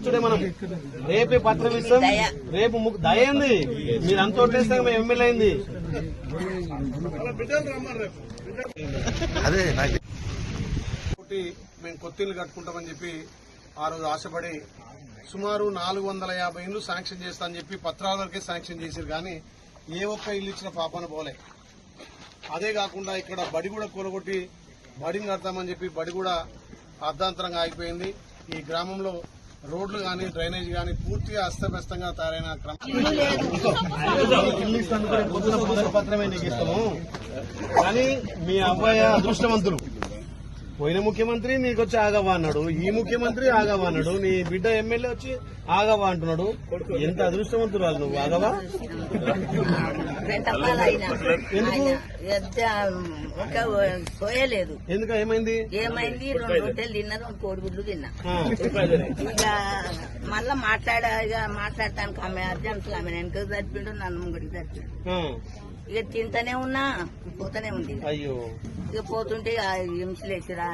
ఇచ్చుడే మనం రేపే పత్రం ఇస్తాం రేపు దయంది మీరు అంత ఓట్లేస్తాక మేము ఎమ్మెల్యే అయింది అదే మేము కొత్త ఇల్లు కట్టుకుంటామని చెప్పి ఆ రోజు ఆశపడి సుమారు 450 ఇళ్లు శాంక్షన్ చేస్తా అని చెప్పి పత్రాల వరకే శాంక్షన్ చేశారు కానీ ఏ ఒక్క ఇల్లు ఇచ్చిన పాపన పోలే. అదే కాకుండా ఇక్కడ బడి కూడా కూలగొట్టి బడిని కడతామని చెప్పి బడి కూడా అర్ధాంతరంగా ఆగిపోయింది. ఈ గ్రామంలో రోడ్లు కానీ డ్రైనేజ్ కానీ పూర్తిగా అస్తవ్యస్తంగా తయారైన పత్రమే నీకు ఇస్తాము కానీ మీ అబ్బాయి అదృష్టవంతులు. పోయిన ముఖ్యమంత్రి నీకు వచ్చి ఆగవా అన్నాడు, ఈ ముఖ్యమంత్రి ఆగవా అన్నాడు, నీ బిడ్డ ఎమ్మెల్యే వచ్చి ఆగవా అంటున్నాడు. ఎంత అదృష్టవంతురాలు నువ్వు, ఆగవా పోయలేదు. ఎందుకు ఏమైంది 2 రొట్టెలు తిన్నా 2 కోడిగుడ్లు తిన్నా. ఇక మళ్ళా మాట్లాడటానికి ఆమె అర్జెంట్ ఆమె వెనక చచ్చిపోయిండు, నన్ను గుడికి చచ్చిపోయిండు. ఇక తింటూనే ఉన్నా పోతూనే ఉంది. అయ్యో ఇక పోతుంటే హింసలేసిరా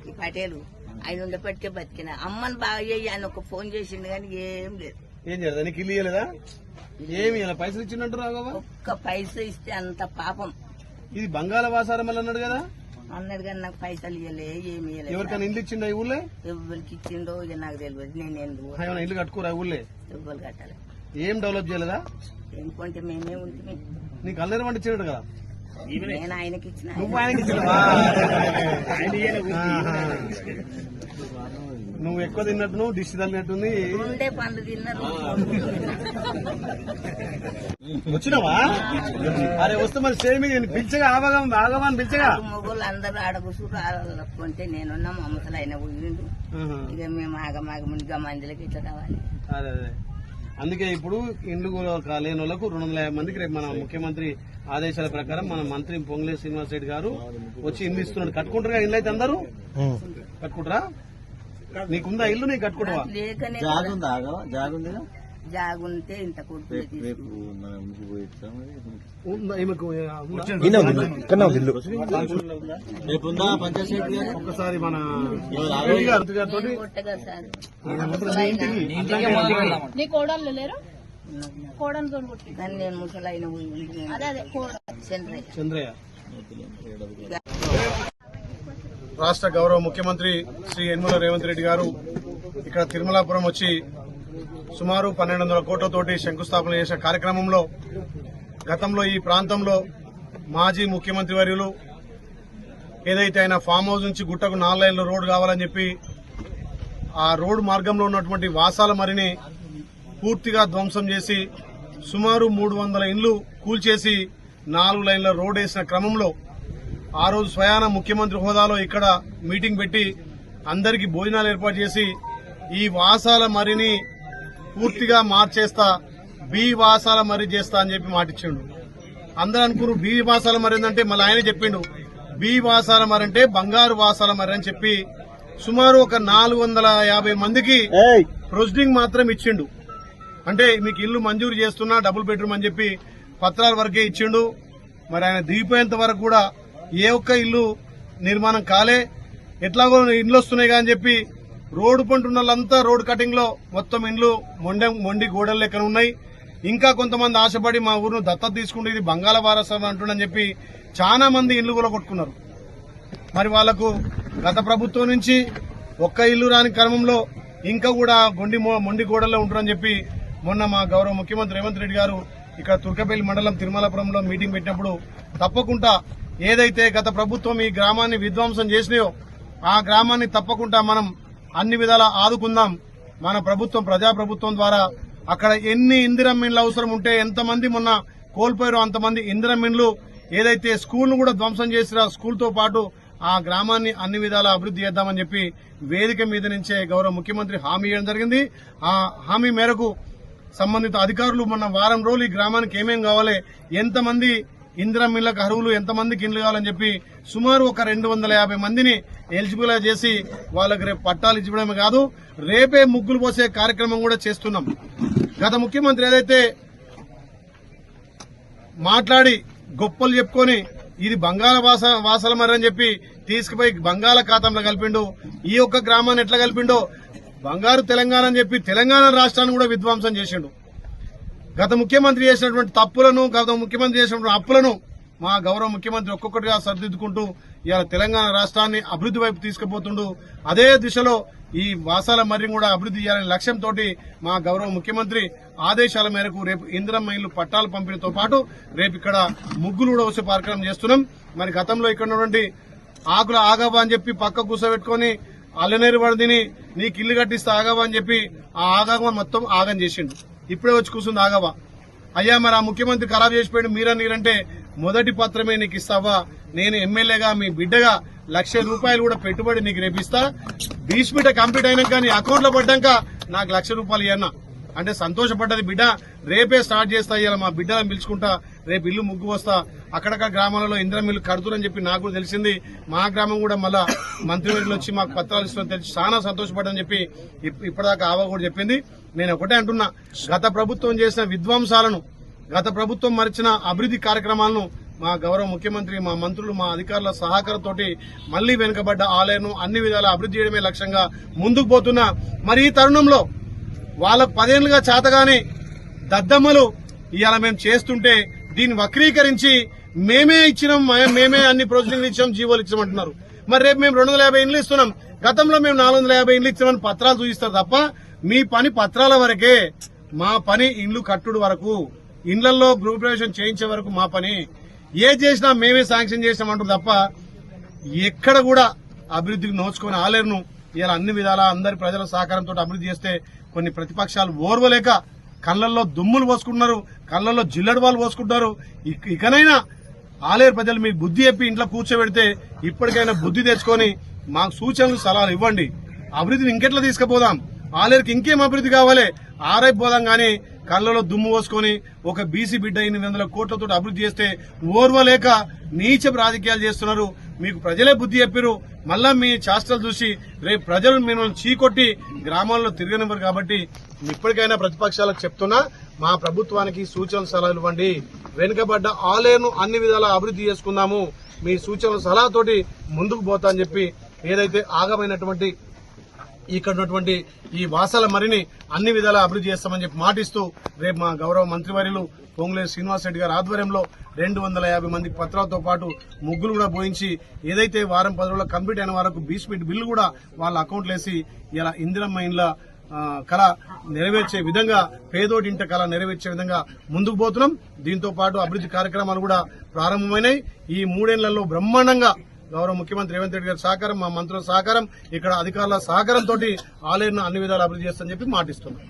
ఈ పటేలు ఆయన ఉండేపటికే బతికిన అమ్మని బాగా చేయి ఆయన ఒక ఫోన్ చేసిండు కానీ ఏం లేదు. ఏం చేస్తా నీకు ఇల్లు ఇయ్యలేదా? ఏమి ఇలా పైసలు ఇచ్చినట్టు రాఘవా? ఒక్క పైసా ఇస్తే అంత పాపం. ఇది బంగాళ వాసారం వల్ల అన్నాడు కదా, అన్నాడు కానీ నాకు పైసలు ఇవ్వలే, ఏమి ఇవ్వలేదు. ఎవరికైనా ఇల్లు ఇచ్చిండా ఈ ఊళ్ళే? ఎవరికి ఇచ్చిండో ఇక నాకు తెలియదు. ఏమైనా ఇల్లు కట్టుకోరా ఊళ్ళే? ఎవరు కట్టాలి. ఏం డెవలప్ చేయలేదా? ఏం కొంటే మేమే ఉంటుంది. నీకు అల్లరి వంట ఇచ్చినట్టు కదా, నేను ఆయనకి ఇచ్చిన. నువ్వు ఆయనకి ఇచ్చినవా? నువ్వు ఎక్కువ తిన్నట్టు నువ్వు డిష్ తల్లినట్టుంది. ఉండే పండ్లు తిన్నారు. వచ్చినావా? అరే వస్తే మరి స్టేజ్ మీద పిలిచగా ఆగమా అని పిలిచగా మొగోళ్ళు అందరూ ఆడగుసు కొంటే నేనున్నా మమ్మసలు అయినా పోయిండు. ఇక మేము ఆగమాగమునిగా మందిలకి ఇట్లా రావాలి. అదే అదే అందుకే ఇప్పుడు ఇండ్లు లేని వాళ్ళకు 250 మందికి రేపు మన ముఖ్యమంత్రి ఆదేశాల ప్రకారం మన మంత్రి పొంగులే శ్రీనివాస్ రెడ్డి గారు వచ్చి ఇల్లు ఇస్తున్నాడు. కట్టుకుంటారా ఇల్లు అయితే అందరూ కట్టుకుంటారా? నీకుందా ఇల్లు? నీకు కట్టుకుంటావా? జాగుంటే ఇంత ఒకసారి మన కానీ నేను ముసలైన చంద్రయ్య. రాష్ట్ర గౌరవ ముఖ్యమంత్రి శ్రీ యనమల రేవంత్ రెడ్డి గారు ఇక్కడ తిరుమలాపురం వచ్చి సుమారు 1200 కోట్లతోటి శంకుస్థాపన చేసిన కార్యక్రమంలో గతంలో ఈ ప్రాంతంలో మాజీ ముఖ్యమంత్రి వర్యులు ఏదైతే ఆయన ఫామ్ హౌస్ నుంచి గుట్టకు 4 లైన్ల రోడ్డు కావాలని చెప్పి ఆ రోడ్డు మార్గంలో ఉన్నటువంటి వాసాల మరిని పూర్తిగా ధ్వంసం చేసి సుమారు 300 ఇండ్లు కూల్చేసి 4 లైన్ల రోడ్డు వేసిన క్రమంలో ఆ రోజు స్వయాన ముఖ్యమంత్రి హోదాలో ఇక్కడ మీటింగ్ పెట్టి అందరికీ భోజనాలు ఏర్పాటు చేసి ఈ వాసాల మరిని పూర్తిగా మార్చేస్తా, బి వాసాల మర్రి చేస్తా అని చెప్పి మాటిచ్చిండు. అందరూ అనుకున్నారు బి వాసాల మర్రి అంటే, మళ్ళీ ఆయన చెప్పిండు బి వాసాల మర్రి అంటే బంగారు వాసాల మర్రి అని చెప్పి సుమారు ఒక 450 మందికి ప్రొసీడింగ్ మాత్రం ఇచ్చిండు. అంటే మీకు ఇల్లు మంజూరు చేస్తున్నా డబుల్ బెడ్రూమ్ అని చెప్పి పత్రాల వరకే ఇచ్చిండు. మరి ఆయన దిగిపోయేంత వరకు కూడా ఏ ఒక్క ఇల్లు నిర్మాణం కాలే. ఎట్లాగో ఇండ్లు వస్తున్నాయి అని చెప్పి రోడ్డు పంటున్న వాళ్ళంతా రోడ్ కటింగ్ లో మొత్తం ఇండ్లు మొండి గోడల లెక్కన ఉన్నాయి. ఇంకా కొంతమంది ఆశపడి మా ఊరును దత్తత తీసుకుంటే ఇది బంగాళ వారసం అంటుండని చెప్పి చాలా మంది ఇండ్లు కూడా కొట్టుకున్నారు. మరి వాళ్లకు గత ప్రభుత్వం నుంచి ఒక్క ఇల్లు రాని క్రమంలో ఇంకా కూడా మొండి గోడల్లో ఉంటారని చెప్పి మొన్న మా గౌరవ ముఖ్యమంత్రి రేవంత్ రెడ్డి గారు ఇక్కడ తుర్కపల్లి మండలం తిరుమలాపురంలో మీటింగ్ పెట్టినప్పుడు తప్పకుండా ఏదైతే గత ప్రభుత్వం ఈ గ్రామాన్ని విధ్వంసం చేసినాయో ఆ గ్రామాన్ని తప్పకుండా మనం అన్ని విధాలా ఆదుకుందాం. మన ప్రభుత్వం ప్రజాప్రభుత్వం ద్వారా అక్కడ ఎన్ని ఇందిరమ్మ ఇండ్లు అవసరం ఉంటే ఎంతమంది మొన్న కోల్పోయారో అంతమంది ఇందిరమ్మ ఇండ్లు, ఏదైతే స్కూల్ ను కూడా ధ్వంసం చేసినా స్కూల్ తో పాటు ఆ గ్రామాన్ని అన్ని విధాలా అభివృద్ధి చేద్దామని చెప్పి వేదిక మీద నుంచే గౌరవ ముఖ్యమంత్రి హామీ ఇవ్వడం జరిగింది. ఆ హామీ మేరకు సంబంధిత అధికారులు మొన్న వారం రోజులు ఈ గ్రామానికి ఏమేం కావాలి, ఎంతమంది ఇందిరమ్మ ఇళ్లకు అర్హులు, ఎంతమందికి ఇండ్లు కావాలని చెప్పి సుమారు ఒక 250 మందిని ఎలిజిబుల్ చేసి వాళ్ళకి రేపు పట్టాలు ఇచ్చడమే కాదు రేపే ముగ్గులు పోసే కార్యక్రమం కూడా చేస్తున్నాం. గత ముఖ్యమంత్రి ఏదైతే మాట్లాడి గొప్పలు చెప్పుకొని ఇది బంగాళ వాసాల మర్రి అని చెప్పి తీసుకుపోయి బంగాళాఖాతంలో కలిపిండు, ఈ ఒక్క గ్రామాన్ని ఎట్లా కలిపిండో బంగారు తెలంగాణ అని చెప్పి తెలంగాణ రాష్ట్రాన్ని కూడా విధ్వంసం చేసిండు. గత ముఖ్యమంత్రి చేసినటువంటి తప్పులను, గత ముఖ్యమంత్రి చేసినటువంటి అప్పులను మా గౌరవ ముఖ్యమంత్రి ఒక్కొక్కటిగా సరిదిద్దుకుంటూ ఇవాళ తెలంగాణ రాష్ట్రాన్ని అభివృద్ది వైపు తీసుకుపోతుండు. అదే దిశలో ఈ వాసాల మర్రిని కూడా అభివృద్ది చేయాలనే లక్ష్యంతో మా గౌరవ ముఖ్యమంత్రి ఆదేశాల మేరకు రేపు ఇందిరమ్మ ఇల్లు పట్టాలు పంపిణీతో పాటు రేపు ఇక్కడ ముగ్గులు కూడా వచ్చే కార్యక్రమం చేస్తున్నాం. మరి గతంలో ఇక్కడ ఉన్నటువంటి ఆకుల ఆగావా అని చెప్పి పక్క కూర్చోబెట్టుకుని అల్లనేరు పడిని నీకు ఇల్లు కట్టిస్తే ఆగావా అని చెప్పి ఆ ఆగావా మొత్తం ఆగం చేసిండు. ఇప్పుడే వచ్చి కూర్చుంది ఆగావా. అయ్యా మరి ఆ ముఖ్యమంత్రి ఖరాబ్ చేసిపోయాడు మీరా నీరంటే మొదటి పత్రమే నీకు ఇస్తావా, నేను ఎమ్మెల్యేగా మీ బిడ్డగా ₹1,00,000 కూడా పెట్టుబడి నీకు రేపిస్తా, బీస్మిట కంప్లీట్ అయినాక నీ అకౌంట్ లో పడ్డాక నాకు ₹1,00,000 ఇవ్వన్నా అంటే సంతోషపడ్డది బిడ్డ. రేపే స్టార్ట్ చేస్తా, ఇవాళ మా బిడ్డలను పిలుచుకుంటా, రేపు ఇల్లు ముగ్గు వస్తా, అక్కడక్కడ గ్రామాలలో ఇందిరమ్మ ఇల్లు కడుతురని చెప్పి నాకు కూడా తెలిసింది. మా గ్రామం కూడా మళ్ళా మంత్రివర్యులు వచ్చి మాకు పత్రాలు ఇస్తున్నా తెలిసి చాలా సంతోషపడ్డని చెప్పి ఇప్పటిదాకా ఆవా కూడా చెప్పింది. నేను ఒకటే అంటున్నా, గత ప్రభుత్వం చేసిన విధ్వంసాలను, గత ప్రభుత్వం మరిచిన అభివృద్ది కార్యక్రమాలను మా గౌరవ ముఖ్యమంత్రి, మా మంత్రులు, మా అధికారుల సహకారంతో మళ్లీ వెనుకబడ్డ ఆలయను అన్ని విధాలా అభివృద్ది చేయడమే లక్ష్యంగా ముందుకు పోతున్నా. మరి ఈ తరుణంలో వాళ్ళకు 10 ఏళ్లుగా చేతగాని దద్దమ్మలు ఇవాళ మేము చేస్తుంటే దీన్ని వక్రీకరించి మేమే ఇచ్చినాం, మేమే అన్ని ప్రొసీడింగ్లు ఇచ్చాం, జీవోలు ఇచ్చామంటున్నారు. మరి రేపు మేము 250 ఇండ్లు ఇస్తున్నాం, గతంలో మేము 450 ఇండ్లు ఇచ్చామని పత్రాలు చూపిస్తారు తప్ప మీ పని పత్రాల వరకే, మా పని ఇండ్లు కట్టుడు వరకు, ఇండ్లలో గృహప్రవేశం చేయించే వరకు మా పని. ఏ చేసినా మేమే శాంక్షన్ చేసినామంటారు తప్ప ఎక్కడ కూడా అభివృద్ధికి నోచుకొని ఆలేరును ఇలా అన్ని విధాలా అందరి ప్రజల సహకారంతో అభివృద్ధి చేస్తే కొన్ని ప్రతిపక్షాలు ఓర్వలేక కళ్లల్లో దుమ్ములు పోసుకుంటున్నారు, కళ్లలో జిల్లెడు వాళ్ళు పోసుకుంటున్నారు. ఇకనైనా ఆలేరు ప్రజలు మీకు బుద్ధి చెప్పి ఇంట్లో కూర్చోబెడితే ఇప్పటికైనా బుద్ధి తెచ్చుకొని మాకు సూచనలు సలహాలు ఇవ్వండి. అభివృద్ధిని ఇంకెట్లా తీసుకుపోదాం, ఆలేరుకి ఇంకేం అభివృద్ధి కావాలి, ఆరైపు పోదాం గానీ కళ్లలో దుమ్ము పోసుకొని ఒక బీసీ బిడ్డ 800 కోట్లతో అభివృద్ధి చేస్తే ఓర్వలేక నీచపు రాజకీయాలు చేస్తున్నారు. మీకు ప్రజలే బుద్ధి చెప్పారు, మళ్ళా మీ చేష్టలు చూసి రేపు ప్రజలు మిమ్మల్ని చీకొట్టి గ్రామాల్లో తిరగనివ్వరు. కాబట్టి ఇప్పటికైనా ప్రతిపక్షాలకు చెప్తున్నా, మా ప్రభుత్వానికి సూచనలు సలహాలు ఇవ్వండి. వెనుకబడ్డ ఆలయను అన్ని విధాలా అభివృద్ధి చేసుకుందాము, మీ సూచనలు సలహాతోటి ముందుకు పోతా అని చెప్పి ఏదైతే ఆగమైనటువంటి ఇక్కడ ఉన్నటువంటి ఈ వాసాల మరిని అన్ని విధాలా అభివృద్ధి చేస్తామని చెప్పి మాటిస్తూ రేపు మా గౌరవ మంత్రివర్యులు పొంగులేటి శ్రీనివాసరెడ్డి గారి ఆధ్వర్యంలో 250 మంది పత్రాలతో పాటు ముగ్గులు కూడా పోయించి ఏదైతే వారం 10 రోజుల్లో కంప్లీట్ అయిన వరకు బీస్మిట్ బిల్లు కూడా వాళ్ళ అకౌంట్లు వేసి ఇలా ఇందిరమ్మ ఇండ్ల కళ నెరవేర్చే విధంగా, పేదోటి ఇంట కళ నెరవేర్చే విధంగా ముందుకు పోతున్నాం. దీంతో పాటు అభివృద్ధి కార్యక్రమాలు కూడా ప్రారంభమైనాయి. ఈ 3 ఏళ్లలో బ్రహ్మాండంగా గౌరవ ముఖ్యమంత్రి రేవంత్ రెడ్డి గారి సహకారం, మా మంత్రుల సహకారం, ఇక్కడ అధికారుల సహకారంతో ఆలయను అన్ని విధాలు అభివృద్ధి చేస్తామని చెప్పి మాటిస్తున్నాం.